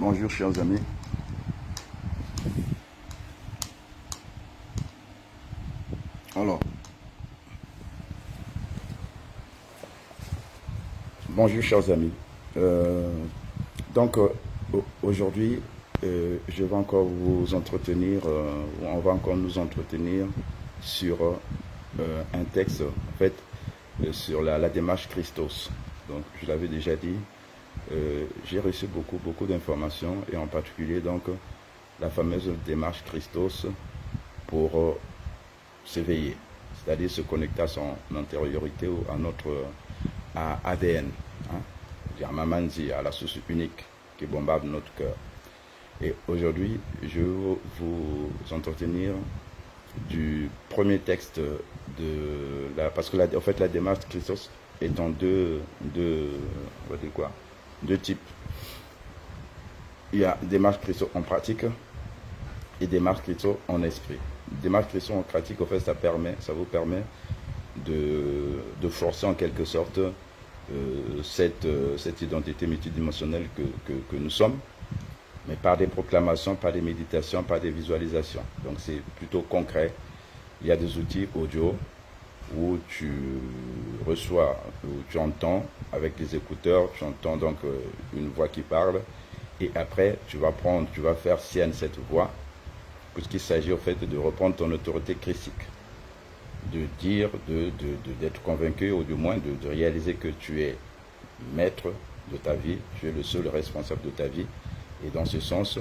Bonjour chers amis. Alors, bonjour chers amis. Donc aujourd'hui, je vais encore vous entretenir, on va encore nous entretenir sur un texte, en fait, sur la démarche Christos. Donc, je l'avais déjà dit, j'ai reçu beaucoup d'informations et en particulier donc la fameuse démarche Christos pour s'éveiller, c'est-à-dire se connecter à son antériorité ou à notre ADN, hein, à la source unique qui bombarde notre cœur. Et aujourd'hui, je vais vous entretenir du premier texte de la, parce que en fait la démarche Christos est en deux types. Il y a démarche Christos en pratique et démarche Christos en esprit. Démarche Christos en pratique, en fait, ça vous permet de forcer en quelque sorte cette identité multidimensionnelle que nous sommes, mais par des proclamations, par des méditations, par des visualisations. Donc c'est plutôt concret. Il y a des outils audio où tu reçois, où tu entends avec des écouteurs, tu entends donc une voix qui parle, et après tu vas faire sienne cette voix, puisqu'il s'agit au fait de reprendre ton autorité christique, de dire, d'être convaincu, ou du moins de réaliser que tu es maître de ta vie, tu es le seul responsable de ta vie, et dans ce sens,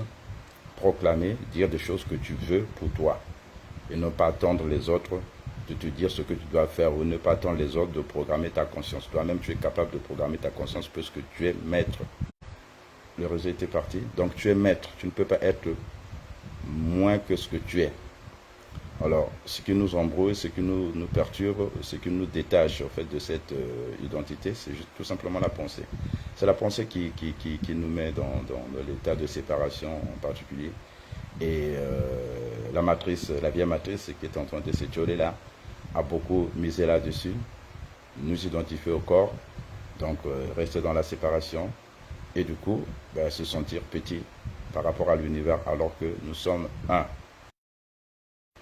proclamer, dire des choses que tu veux pour toi, et ne pas attendre les autres de te dire ce que tu dois faire, ou ne pas attendre les autres de programmer ta conscience. Toi-même, tu es capable de programmer ta conscience puisque tu es maître. Le réseau était parti, donc tu es maître, tu ne peux pas être moins que ce que tu es. Alors, ce qui nous embrouille, ce qui nous perturbe, ce qui nous détache en fait de cette identité, c'est tout simplement la pensée. C'est la pensée qui nous met dans l'état de séparation en particulier. Et la matrice, la vieille matrice qui est en train de s'étioler là, a beaucoup misé là-dessus, nous identifier au corps, donc rester dans la séparation, et du coup, se sentir petit par rapport à l'univers, alors que nous sommes un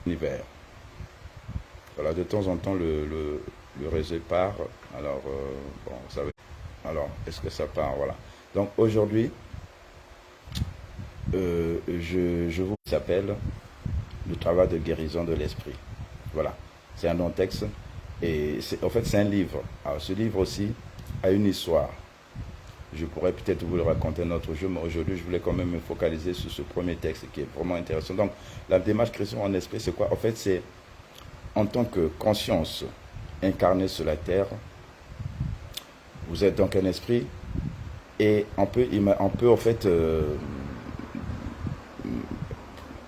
univers. Voilà, de temps en temps, le réseau part. Alors, bon, ça veut... Alors, est-ce que ça part? Voilà. Donc, aujourd'hui, je vous appelle le travail de guérison de l'esprit. Voilà. C'est un long texte. Et en fait, c'est un livre. Alors, ce livre aussi a une histoire. Je pourrais peut-être vous le raconter un autre jour, mais aujourd'hui, je voulais quand même me focaliser sur ce premier texte qui est vraiment intéressant. Donc, la démarche guérison en esprit, c'est quoi? En fait, c'est en tant que conscience incarnée sur la terre, vous êtes donc un esprit, et on peut en fait,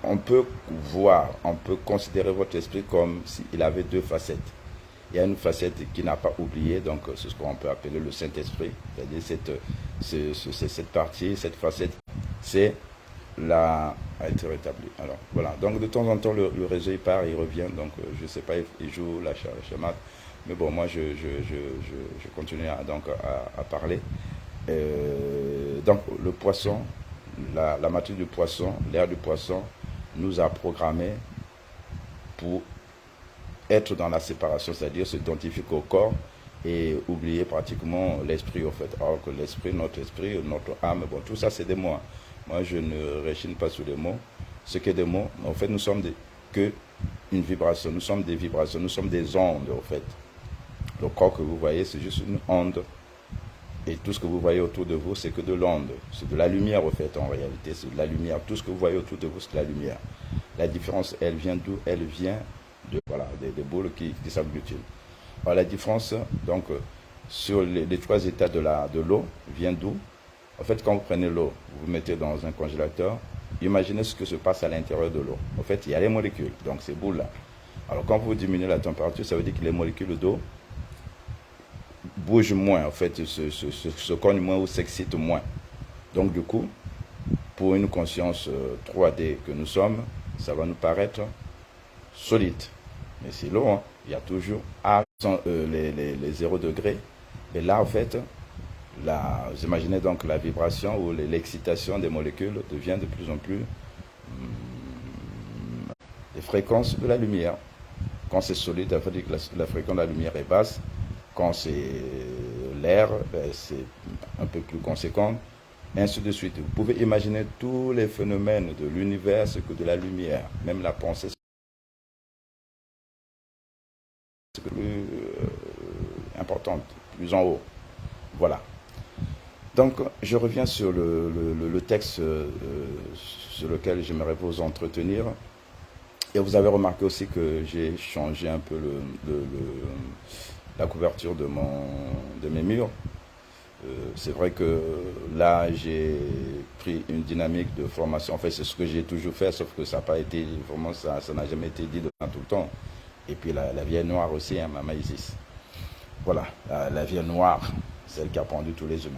on peut voir, on peut considérer votre esprit comme s'il avait deux facettes. Il y a une facette qui n'a pas oublié, donc c'est ce qu'on peut appeler le Saint-Esprit, c'est-à-dire cette partie, cette facette, c'est a été rétabli. Alors voilà, donc de temps en temps le réseau il part, il revient, donc je ne sais pas, il joue la chamade, mais bon, moi je continue à parler. Donc le poisson, la matrice du poisson, l'air du poisson nous a programmés pour être dans la séparation, c'est-à-dire s'identifier au corps et oublier pratiquement l'esprit au fait. Alors que l'esprit, notre âme, bon, tout ça c'est des mots. Moi je ne réchigne pas sur les mots. Ce qui est des mots, en fait nous sommes que une vibration, nous sommes des vibrations, nous sommes des ondes en fait. Le corps que vous voyez c'est juste une onde. Et tout ce que vous voyez autour de vous, c'est que de l'onde. C'est de la lumière, en fait, en réalité. C'est de la lumière. Tout ce que vous voyez autour de vous, c'est de la lumière. La différence, elle vient d'où? Elle vient des boules qui s'agglutinent. Alors, la différence, donc, sur les trois états de l'eau, vient d'où? En fait, quand vous prenez l'eau, vous vous mettez dans un congélateur, imaginez ce que se passe à l'intérieur de l'eau. En fait, il y a les molécules, donc ces boules-là. Alors, quand vous diminuez la température, ça veut dire que les molécules d'eau bouge moins, en fait, se cogne moins ou s'excite moins. Donc du coup, pour une conscience 3D que nous sommes, ça va nous paraître solide. Mais c'est l'eau, hein. Il y a toujours à les 0 degrés. Et là, en fait, vous imaginez donc la vibration ou l'excitation des molécules devient de plus en plus les fréquences de la lumière. Quand c'est solide, ça veut dire que la fréquence de la lumière est basse. Quand c'est l'air, ben, c'est un peu plus conséquent, et ainsi de suite. Vous pouvez imaginer tous les phénomènes de l'univers, ce que de la lumière, même la pensée, c'est plus importante, plus en haut. Voilà. Donc, je reviens sur le texte sur lequel j'aimerais vous entretenir. Et vous avez remarqué aussi que j'ai changé un peu la couverture de mes murs. C'est vrai que là, j'ai pris une dynamique de formation. En fait, c'est ce que j'ai toujours fait, sauf que ça n'a pas été, vraiment, ça n'a jamais été dit dans tout le temps. Et puis la vieille noire aussi, hein, Mama Isis. Voilà, la vieille noire, celle qui a pendu tous les humains.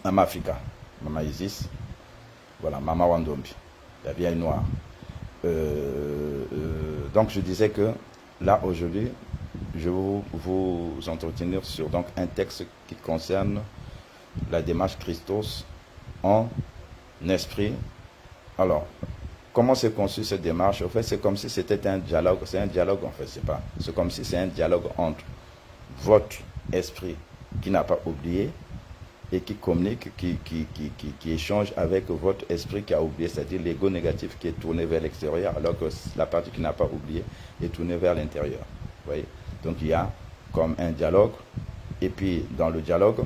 Mama Africa, Mama Isis. Voilà, Mama Wandombi, la vieille noire. Donc je disais que là aujourd'hui je vais vous entretenir sur donc un texte qui concerne la démarche Christos en esprit. Alors comment c'est conçu cette démarche? En fait, c'est comme si c'était un dialogue. C'est un dialogue en fait, c'est comme si c'est un dialogue entre votre esprit qui n'a pas oublié et qui communique, qui échange avec votre esprit qui a oublié, c'est-à-dire l'ego négatif qui est tourné vers l'extérieur, alors que la partie qui n'a pas oublié est tournée vers l'intérieur. Vous voyez? Donc il y a comme un dialogue, et puis dans le dialogue,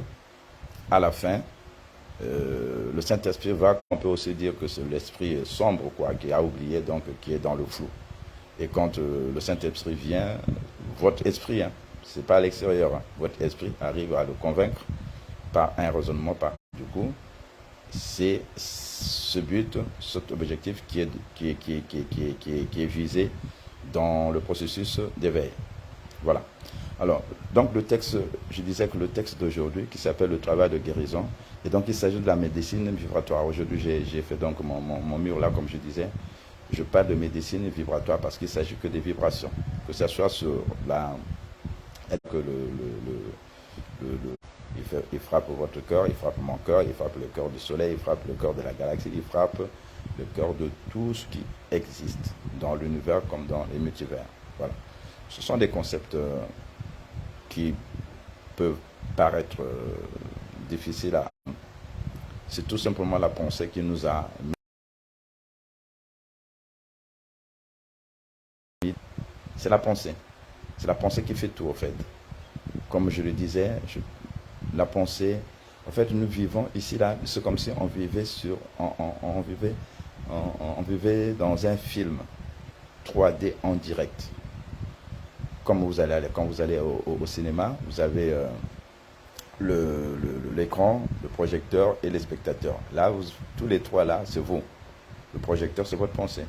à la fin, le Saint-Esprit on peut aussi dire que c'est l'esprit sombre, quoi, qui a oublié, donc qui est dans le flou. Et quand le Saint-Esprit vient, votre esprit, hein, c'est pas à l'extérieur, hein, votre esprit arrive à le convaincre par un raisonnement, du coup, c'est ce but, cet objectif qui est visé dans le processus d'éveil. Voilà. Alors, donc le texte, je disais que le texte d'aujourd'hui, qui s'appelle le travail de guérison, et donc il s'agit de la médecine vibratoire. Aujourd'hui, j'ai fait donc mon mur là, comme je disais, je parle de médecine vibratoire parce qu'il ne s'agit que des vibrations, que ce soit sur que il frappe votre cœur, il frappe mon cœur, il frappe le cœur du soleil, il frappe le cœur de la galaxie, il frappe le cœur de tout ce qui existe dans l'univers comme dans les multivers. Voilà. Ce sont des concepts qui peuvent paraître difficiles à... C'est tout simplement la pensée qui nous a mis. C'est la pensée. C'est la pensée qui fait tout, en fait. Comme je le disais, la pensée, en fait, nous vivons ici, là, c'est comme si on vivait on vivait dans un film 3D en direct. Comme quand vous allez au cinéma, vous avez l'écran, le projecteur et les spectateurs. Là, tous les trois là, c'est vous. Le projecteur, c'est votre pensée.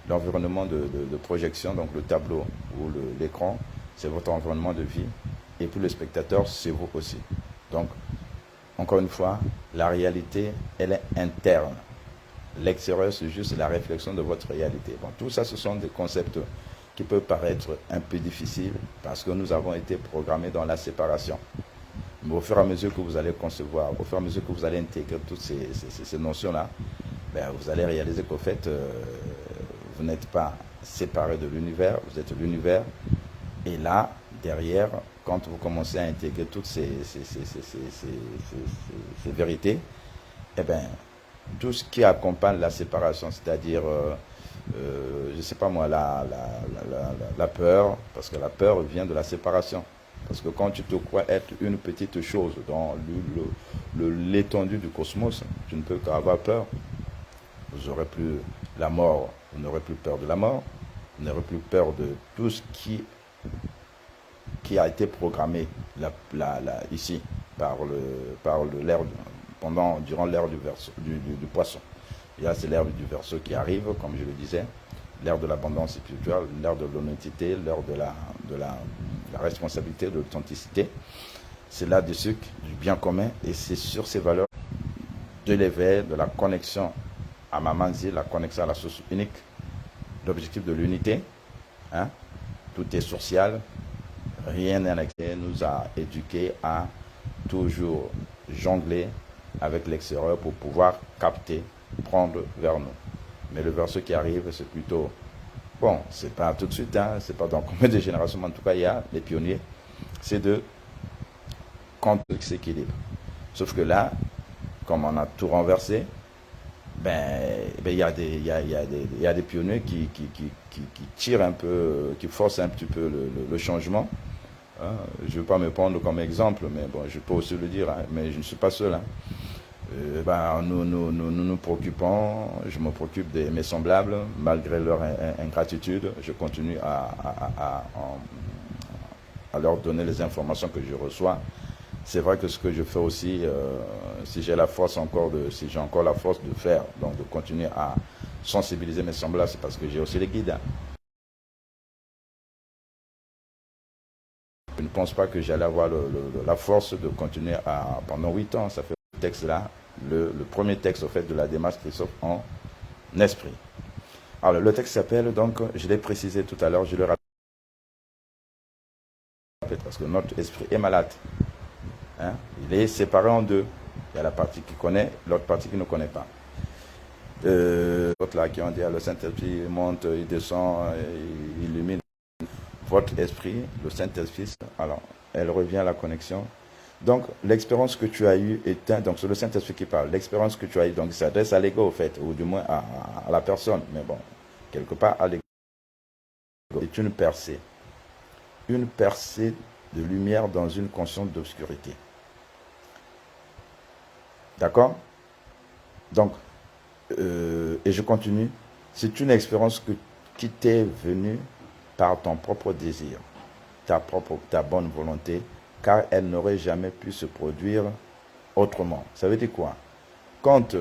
L'environnement de projection, donc le tableau ou l'écran, c'est votre environnement de vie. Et puis le spectateur, c'est vous aussi. Donc, encore une fois, la réalité, elle est interne. L'extérieur, c'est juste la réflexion de votre réalité. Bon, tout ça, ce sont des concepts qui peuvent paraître un peu difficiles parce que nous avons été programmés dans la séparation. Mais au fur et à mesure que vous allez concevoir, au fur et à mesure que vous allez intégrer toutes ces notions-là, ben, vous allez réaliser qu'au fait, vous n'êtes pas séparé de l'univers, vous êtes l'univers. Et là, derrière, quand vous commencez à intégrer toutes ces vérités, eh bien, tout ce qui accompagne la séparation, c'est-à-dire, je ne sais pas moi, la peur, parce que la peur vient de la séparation. Parce que quand tu te crois être une petite chose dans l'étendue du cosmos, tu ne peux qu'avoir peur. Vous n'aurez plus la mort, vous n'aurez plus peur de la mort, vous n'aurez plus peur de tout ce qui a été programmé ici par l'air durant l'ère du poisson. Et là, c'est l'ère du Verseau qui arrive, comme je le disais, l'ère de l'abondance spirituelle, l'ère de l'honnêteté, l'ère de la responsabilité, de l'authenticité. C'est là-dessus du bien commun et c'est sur ces valeurs de l'éveil, de la connexion à Mamanzi, la connexion à la source unique, l'objectif de l'unité. Hein? Tout est social, rien n'est annexé, nous a éduqués à toujours jongler avec l'extérieur pour pouvoir capter, prendre vers nous. Mais le verset qui arrive, c'est plutôt, bon, c'est pas tout de suite, hein, c'est pas dans combien de générations, mais en tout cas, il y a les pionniers, c'est de contre s'équilibre. Sauf que là, comme on a tout renversé, il y a des pionniers qui tirent un peu, qui forcent un petit peu le changement. Hein. Je ne veux pas me prendre comme exemple, mais bon, je peux aussi le dire, hein, mais je ne suis pas seul. Hein. Nous préoccupons, je me préoccupe de mes semblables, malgré leur ingratitude, je continue à leur donner les informations que je reçois. C'est vrai que ce que je fais aussi, si j'ai encore la force de faire, donc de continuer à sensibiliser mes semblables, c'est parce que j'ai aussi les guides. Hein. Je ne pense pas que j'allais avoir la force de continuer pendant 8 ans, ça fait le texte là, le premier texte au fait de la démarche Christophe en esprit. Alors le texte s'appelle donc, je l'ai précisé tout à l'heure, je le rappelle, parce que notre esprit est malade. Hein? Il est séparé en deux. Il y a la partie qui connaît, l'autre partie qui ne connaît pas. L'autre là qui ont dit, le Saint-Esprit monte, il descend, il illumine votre esprit, le Saint-Esprit. Alors, elle revient à la connexion. Donc, l'expérience que tu as eue donc c'est le Saint-Esprit qui parle. L'expérience que tu as eue, donc, il s'adresse à l'ego, au fait, ou du moins à la personne. Mais bon, quelque part, à l'ego. C'est une percée. Une percée de lumière dans une conscience d'obscurité. D'accord? Donc, et je continue. C'est une expérience qui t'est venue par ton propre désir, ta bonne volonté, car elle n'aurait jamais pu se produire autrement. Ça veut dire quoi? Quand,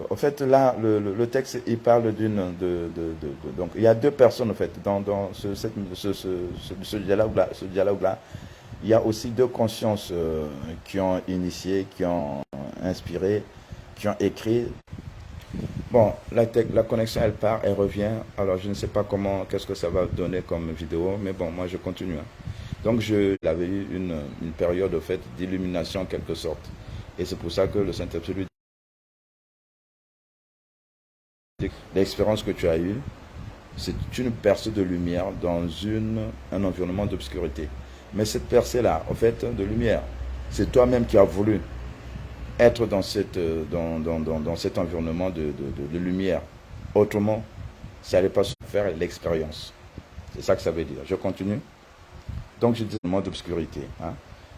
en fait, là, le texte, il parle donc, il y a deux personnes, en fait, dans ce dialogue-là, il y a aussi deux consciences qui ont initié, qui ont inspiré, qui ont écrit. Bon, la connexion, elle part, elle revient. Alors, je ne sais pas qu'est-ce que ça va donner comme vidéo, mais bon, moi, je continue. Hein. Donc, j'avais eu une période, au fait, d'illumination, en quelque sorte. Et c'est pour ça que le Saint-Esprit lui dit, l'expérience que tu as eue, c'est une percée de lumière dans un environnement d'obscurité. Mais cette percée-là, en fait, de lumière, c'est toi-même qui as voulu être dans cet environnement de lumière. Autrement, ça n'allait pas se faire l'expérience. C'est ça que ça veut dire. Je continue. Donc, je dis un moment d'obscurité. Hein.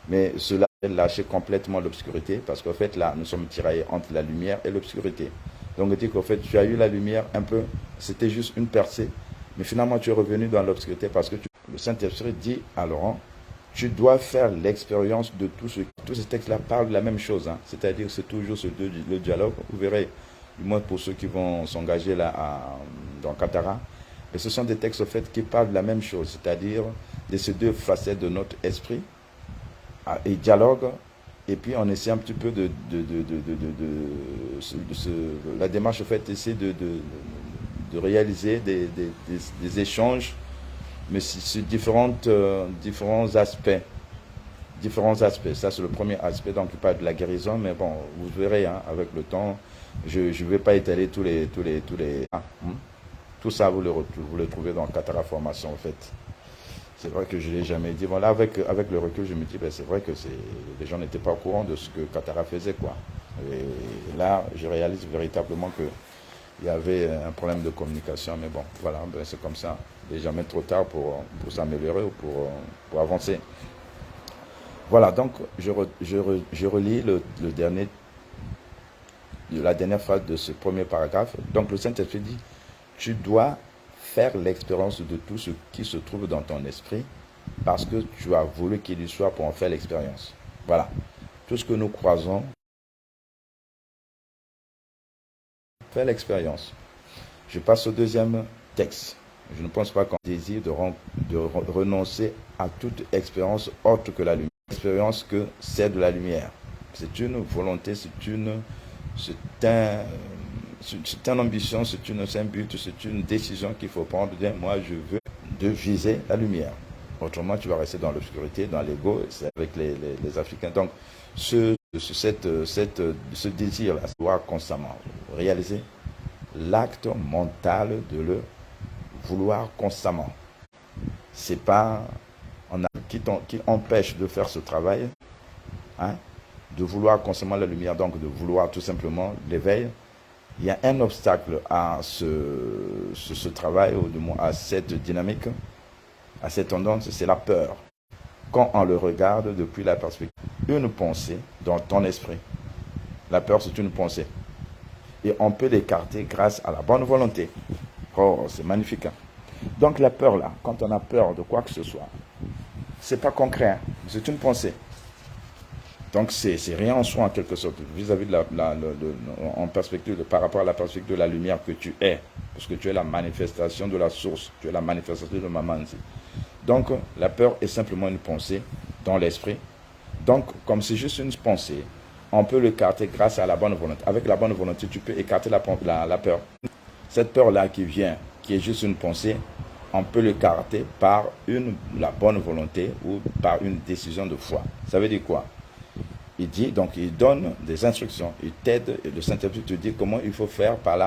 Mais cela est lâcher complètement l'obscurité parce qu'en fait, là, nous sommes tiraillés entre la lumière et l'obscurité. Donc, on dit qu'en fait, tu as eu la lumière un peu, c'était juste une percée. Mais finalement, tu es revenu dans l'obscurité parce que le Saint-Esprit dit à Laurent, tu dois faire l'expérience de tout ce... Tous ces textes-là parlent de la même chose. Hein. C'est-à-dire que c'est toujours le dialogue. Vous verrez, du moins pour ceux qui vont s'engager là dans Katara. Et ce sont des textes, au fait, qui parlent de la même chose. C'est-à-dire de ces deux facettes de notre esprit. Et dialogue. Et puis on essaie un petit peu la démarche, au fait, essaie de réaliser des échanges, mais sur différents aspects. Ça, c'est le premier aspect, donc il parle de la guérison, mais bon, vous verrez, hein, avec le temps, je ne vais pas étaler tous les tout ça, vous le trouvez dans Katara Formation, en fait. C'est vrai que je ne l'ai jamais dit. Bon, là, avec le recul, je me dis, c'est vrai que les gens n'étaient pas au courant de ce que Katara faisait, quoi. Et là, je réalise véritablement qu'il y avait un problème de communication, mais bon, voilà, c'est comme ça. Il n'est jamais trop tard pour s'améliorer ou pour avancer. Voilà, donc je relis la dernière phrase de ce premier paragraphe. Donc le Saint-Esprit dit, tu dois faire l'expérience de tout ce qui se trouve dans ton esprit parce que tu as voulu qu'il y soit pour en faire l'expérience. Voilà, tout ce que nous croisons, faire l'expérience. Je passe au deuxième texte. Je ne pense pas qu'on désire de renoncer à toute expérience autre que la lumière. L'expérience que c'est de la lumière. C'est une volonté, c'est une ambition, c'est un but, c'est une décision qu'il faut prendre. Moi, je veux de viser la lumière. Autrement, tu vas rester dans l'obscurité, dans l'ego, c'est avec les Africains. Donc, ce désir-là, doit constamment réaliser l'acte mental de le vouloir constamment. C'est pas qui empêche de faire ce travail, hein, de vouloir constamment la lumière, donc de vouloir tout simplement l'éveil. Il y a un obstacle à ce travail, ou du moins à cette dynamique, à cette tendance, c'est la peur. Quand on le regarde depuis la perspective, une pensée dans ton esprit. La peur, c'est une pensée. Et on peut l'écarter grâce à la bonne volonté. Oh, c'est magnifique. Hein? Donc la peur là, quand on a peur de quoi que ce soit, c'est pas concret, hein? C'est une pensée. Donc c'est rien en soi en quelque sorte, vis-à-vis en perspective, par rapport à la perspective de la lumière que tu es, parce que tu es la manifestation de la source, tu es la manifestation de Mamanzi. Donc la peur est simplement une pensée dans l'esprit. Donc comme c'est juste une pensée, on peut l'écarter grâce à la bonne volonté. Avec la bonne volonté, tu peux écarter la peur. Cette peur-là qui vient, qui est juste une pensée, on peut l'écarter par la bonne volonté ou par une décision de foi. Ça veut dire quoi? Il dit, donc il donne des instructions, il t'aide, et le Saint-Esprit te dit comment il faut faire par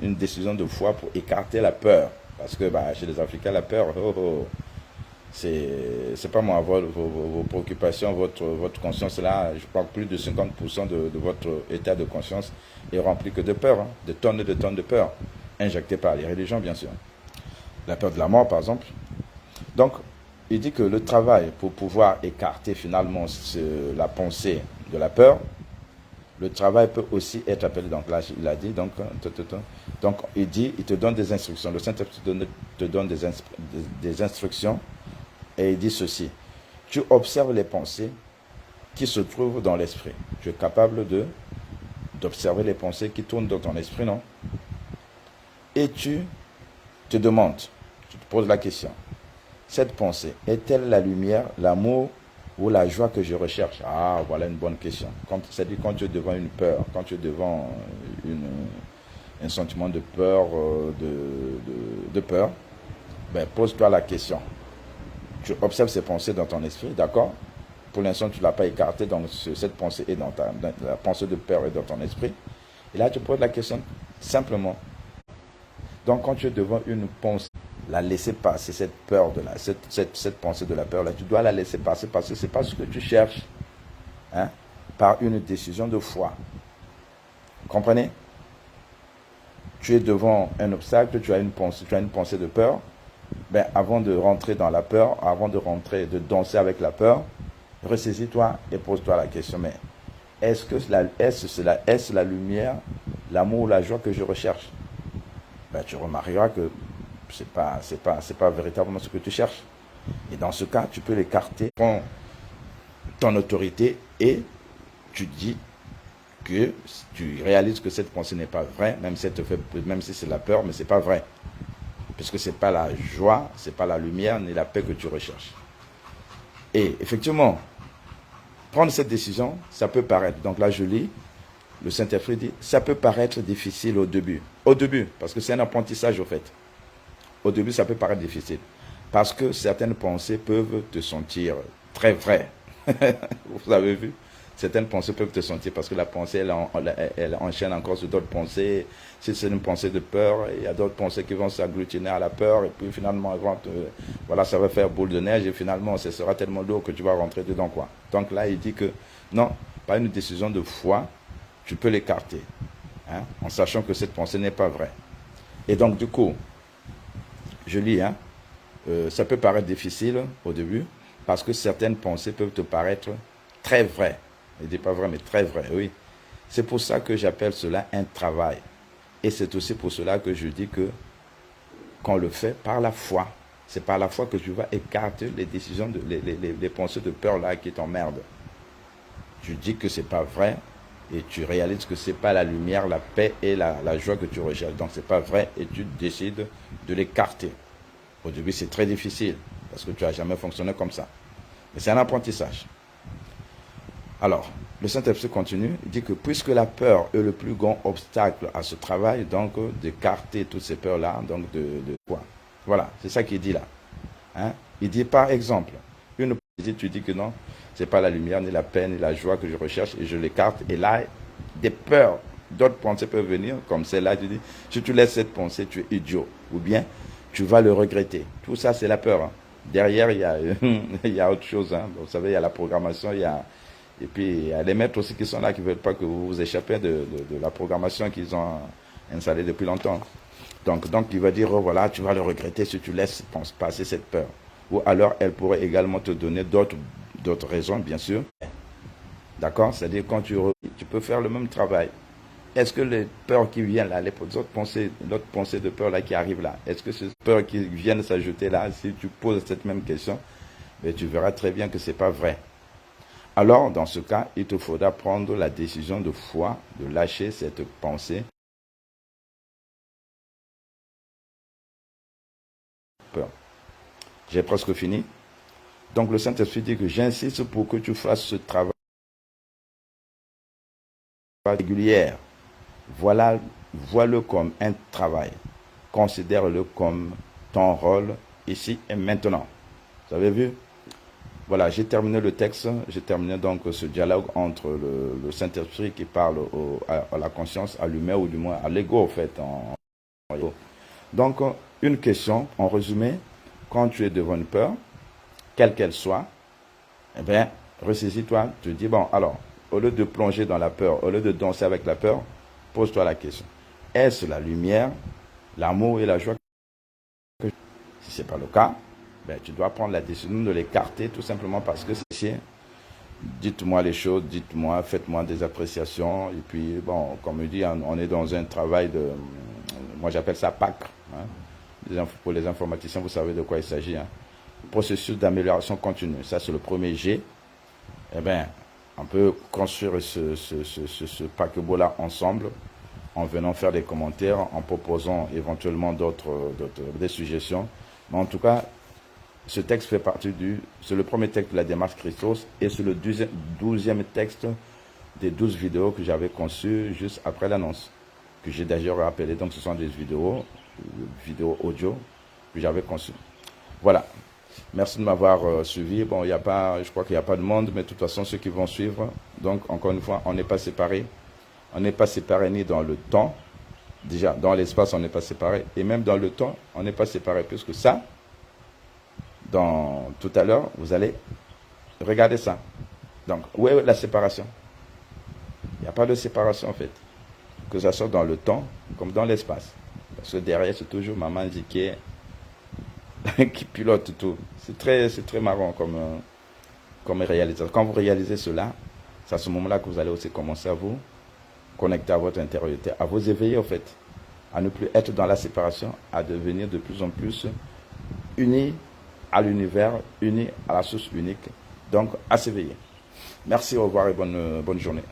une décision de foi pour écarter la peur. Parce que chez les Africains, la peur, c'est pas moi, vos préoccupations, votre conscience là, je crois que plus de 50% de votre état de conscience est rempli que de peur, hein, de tonnes et de tonnes de peur, injectées par les religions bien sûr. La peur de la mort par exemple. Donc, il dit que le travail pour pouvoir écarter finalement la pensée de la peur, le travail peut aussi être appelé, donc là il a dit, donc il dit, il te donne des instructions, le Saint-Esprit te donne des instructions, et il dit ceci, tu observes les pensées qui se trouvent dans l'esprit. Tu es capable d'observer les pensées qui tournent dans ton esprit, non? Et tu te demandes, tu te poses la question, cette pensée est-elle la lumière, l'amour ou la joie que je recherche? Ah, voilà une bonne question. C'est-à-dire quand tu es devant une peur, quand tu es devant un sentiment de peur, de peur, pose-toi la question. Tu observes ces pensées dans ton esprit, d'accord? Pour l'instant, tu ne l'as pas écarté, donc cette pensée est la pensée de peur est dans ton esprit. Et là, tu poses la question simplement. Donc, quand tu es devant une pensée, la laisser passer, cette peur cette pensée de la peur là, tu dois la laisser passer parce que c'est pas ce que tu cherches, hein, par une décision de foi. Comprenez? Tu es devant un obstacle, tu as une pensée de peur. Avant de rentrer dans la peur, avant de danser avec la peur, ressaisis-toi et pose-toi la question, mais est-ce la lumière, l'amour, la joie que je recherche? Tu remarqueras que c'est pas véritablement ce que tu cherches. Et dans ce cas, tu peux l'écarter, prends ton autorité et tu dis que tu réalises que cette pensée n'est pas vraie, même si c'est la peur, mais c'est pas vrai. Parce que c'est pas la joie, c'est pas la lumière ni la paix que tu recherches. Et effectivement, prendre cette décision, ça peut paraître, donc là je lis, le Saint-Esprit dit, ça peut paraître difficile au début. Au début, parce que c'est un apprentissage au fait. Au début, ça peut paraître difficile. Parce que certaines pensées peuvent te sentir très vraies. Vous avez vu? Certaines pensées peuvent te sentir parce que la pensée, elle enchaîne encore sur d'autres pensées. Si c'est une pensée de peur, il y a d'autres pensées qui vont s'agglutiner à la peur. Et puis finalement, ça va faire boule de neige. Et finalement, ce sera tellement lourd que tu vas rentrer dedans, quoi. Donc là, il dit que non, pas une décision de foi. Tu peux l'écarter, hein, en sachant que cette pensée n'est pas vraie. Et donc, du coup, je lis, hein, ça peut paraître difficile au début, parce que certaines pensées peuvent te paraître très vraies. Il ne dit pas vrai, mais très vrai, oui. C'est pour ça que j'appelle cela un travail. Et c'est aussi pour cela que je dis que qu'on le fait par la foi. C'est par la foi que tu vas écarter les décisions, les pensées de peur là qui t'emmerdent. Tu dis que c'est pas vrai et tu réalises que c'est pas la lumière, la paix et la joie que tu recherches. Donc c'est pas vrai et tu décides de l'écarter. Au début c'est très difficile parce que tu n'as jamais fonctionné comme ça. Mais c'est un apprentissage. Alors, le Saint-Esprit continue, il dit que puisque la peur est le plus grand obstacle à ce travail, donc d'écarter toutes ces peurs-là, donc de quoi? Voilà, c'est ça qu'il dit là. Hein? Il dit par exemple, tu dis que non, c'est pas la lumière, ni la paix, ni la joie que je recherche, et je l'écarte, et là, des peurs, d'autres pensées peuvent venir, comme celle-là, tu dis, si tu laisses cette pensée, tu es idiot, ou bien tu vas le regretter. Tout ça, c'est la peur. Hein. Derrière, il y a, il y a autre chose. Hein. Vous savez, il y a la programmation, il y a, et puis il y a les maîtres aussi qui sont là, qui ne veulent pas que vous vous échappez de la programmation qu'ils ont installée depuis longtemps. Donc, il va dire, oh, voilà, tu vas le regretter si tu laisses passer cette peur. Ou alors, elle pourrait également te donner d'autres raisons, bien sûr. D'accord? C'est-à-dire, quand tu peux faire le même travail. Est-ce que les peurs qui viennent là, les autres pensées de peur là qui arrivent là, est-ce que ces peurs qui viennent s'ajouter là, si tu poses cette même question, ben, tu verras très bien que ce n'est pas vrai. Alors, dans ce cas, il te faudra prendre la décision de foi, de lâcher cette pensée. Peur. J'ai presque fini. Donc, le Saint-Esprit dit que j'insiste pour que tu fasses ce travail régulier. Vois-le comme un travail. Considère-le comme ton rôle ici et maintenant. Vous avez vu? Voilà, j'ai terminé le texte. J'ai terminé donc ce dialogue entre le Saint-Esprit qui parle à la conscience, à l'humain ou du moins à l'ego en fait. Donc, une question, en résumé, quand tu es devant une peur, quelle qu'elle soit, eh bien, ressaisis-toi, tu dis, bon, alors, au lieu de plonger dans la peur, au lieu de danser avec la peur, pose-toi la question. Est-ce la lumière, l'amour et la joie? Si ce n'est pas le cas, ben, tu dois prendre la décision de l'écarter tout simplement parce que c'est... Dites-moi les choses, dites-moi, faites-moi des appréciations. Et puis, bon, comme je dis, on est dans un travail de... Moi, j'appelle ça PAC. Hein. Pour les informaticiens, vous savez de quoi il s'agit. Hein. Processus d'amélioration continue. Ça, c'est le premier G. Eh bien, on peut construire ce paquebot-là ensemble en venant faire des commentaires, en proposant éventuellement des suggestions. Mais en tout cas, ce texte fait partie c'est le premier texte de la démarche Christos et c'est le 12e texte des 12 vidéos que j'avais conçues juste après l'annonce, que j'ai d'ailleurs appelé. Donc ce sont des vidéos audio que j'avais conçues. Voilà. Merci de m'avoir suivi. Bon, je crois qu'il n'y a pas de monde, mais de toute façon, ceux qui vont suivre, donc encore une fois, on n'est pas séparés. On n'est pas séparés ni dans le temps. Déjà, dans l'espace, on n'est pas séparés. Et même dans le temps, on n'est pas séparés. Puisque ça, tout à l'heure, vous allez regarder ça. Donc, où est la séparation? Il n'y a pas de séparation, en fait. Que ce soit dans le temps, comme dans l'espace. Parce que derrière, c'est toujours Maman Ziké qui pilote tout. C'est très marrant comme réalisation. Quand vous réalisez cela, c'est à ce moment-là que vous allez aussi commencer à vous connecter à votre intériorité, à vous éveiller en fait, à ne plus être dans la séparation, à devenir de plus en plus unis à l'univers, unis à la source unique, donc à s'éveiller. Merci, au revoir et bonne journée.